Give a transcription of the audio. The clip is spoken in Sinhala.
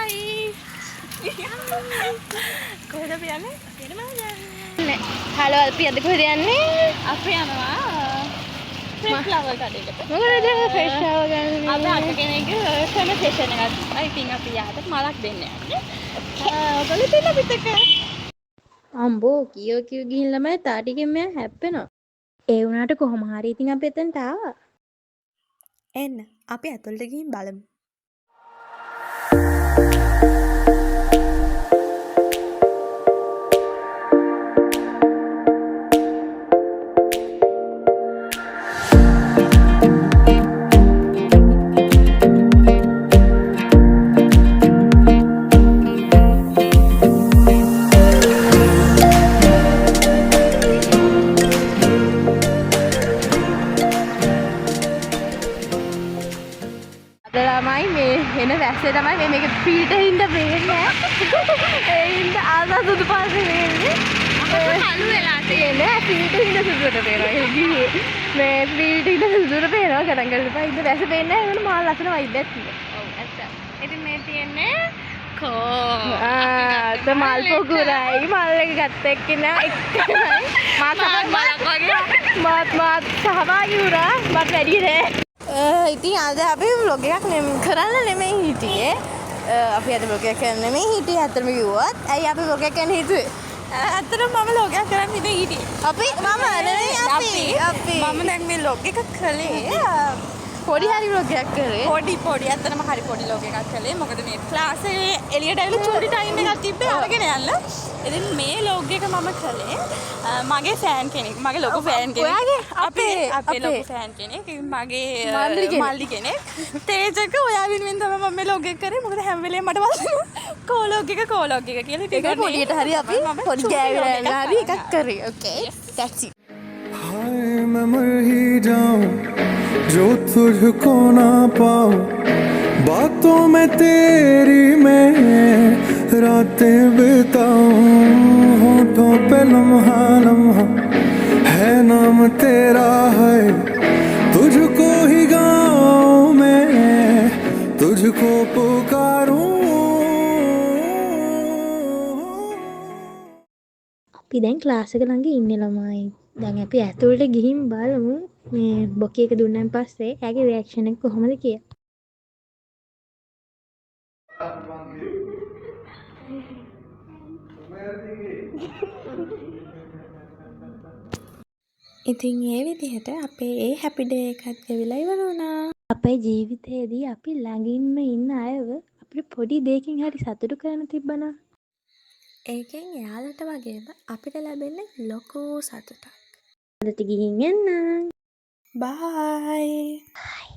Hi. කොහෙද අපි යන්නේ? අපිට මම යන්නේ. හලෝ අපි අද කොහෙද යන්නේ? අපි යනවා ෆ්‍රෙෂ් ෆ්ලවර් කඩේකට. මොකද ෆ්‍රෙෂ් ෆ්ලවර් ගන්න? අපි අත කෙනෙක්ගේ කන්වර්සේෂන් එකක්. ඉතින් අපි යාට මලක් දෙන්න යන්නේ. ඔයගොල්ලෝ දෙන්න පිටක. අම්බෝ කියෝ ගිහින් ළමයි තාටිගෙන් මෙයා හැප්පෙනවා. ඒ වුණාට කොහොම හරි ඉතින් අපි එතනට ආවා. එන්න අපි ඇතුළට ගිහින් බලමු. ළමයි මේ එන රැස්සේ තමයි මේක ෆිල්ටර් හින්දා වෙන්නේ. ඒ හින්දා ආසා සුදු පාටේ වෙන්නේ. කළු වෙලා තියෙන්නේ ෆිල්ටර් හින්දා සුදුට පේනවා. ඒ ගියේ මේ ෆිල්ටර් හින්දා සුදුට පේනවා. ගණන් ගන්න එපා. ඉතින් රැස්සේ පේන්නේ නැහැ. ඒකට මාල් ලස්සන වයිබ්යක් තියෙනවා. ඔව් ඇත්ත. ඉතින් මේ තියෙන්නේ මල් පොකුරයි මල් එක ගත්ත එක්කෙනා එක්කමයි මාත් සහභාගී වුණා. මට වැඩි නෑ. ඉතින් අද අපි vlog එකක් කරන්න නෙමෙයි හිටියේ. අපි අද vlog එකක් කරන්න නෙමෙයි හිටියේ. ඇත්තටම කිව්වොත් ඇයි අපි vlog එකක් කරන්න හිතුවේ? ඇත්තටම මම vlog එකක් කරන්න හිටියේ. අපි මම දැන් මේ vlog එකක් කළේ පොඩි හරි vlog එකක් කරේ. පොඩි ඇත්තටම හරි පොඩි vlog එකක් කළේ. මොකද මේ ක්ලාස් එකේ එළියට ඇවිල්ලා චූටි ටයිම් එකක් තිබ්බේ අරගෙන යන්න. ඉතින් මේ vlog එක මම කළේ මගේ ෆෑන් කෙනෙක්. මගේ ලොකු ෆෑන් කෙනෙක්. ඔයාගේ අපේ ලොකු ෆෑන් කෙනෙක්. මගේ මල්ලි කෙනෙක්. තේජක ඔයා වෙනුවෙන් තමයි මම මේ vlog එක කරේ. මොකද හැම වෙලේම මට වදිනවා කෝලොග් එක කියලා. ඒක පොඩියට හරි අපි පොඩි ගෑවිලා හරි එකක් කරේ. Okay. That's it. हाय मैं मर ही जाऊं जो तुझको ना पाऊं बातों में तेरी मैं रातें बिताऊं होठों पे लम्हा लम्हा है नाम तेरा है तुझको ही गाऊं मैं तुझको पुकारूं. අපි දැන් ක්ලාස් එක ළඟ ඉන්නේ ළමයි. දැන් අපි ඇතුළට ගිහින් බලමු මේ බොකි එක දුන්නාන් පස්සේ එයාගේ රියැක්ෂන් එක කොහොමද කියලා. ඉතින් ඒ විදිහට අපේ ඒ හැපි ඩේ එකත් ගෙවිලා ඉවර වුණා. අපේ ජීවිතේදී අපි ළඟින්ම ඉන්න අයව අපිට පොඩි දෙයකින් හරි සතුටු කරන්න තිබ්බනම් ඒකෙන් එයාලට වගේම අපිට ලැබෙන්නේ ලොකු සතුටක්. අදට ගිහින් එන්න. බයි. Bye.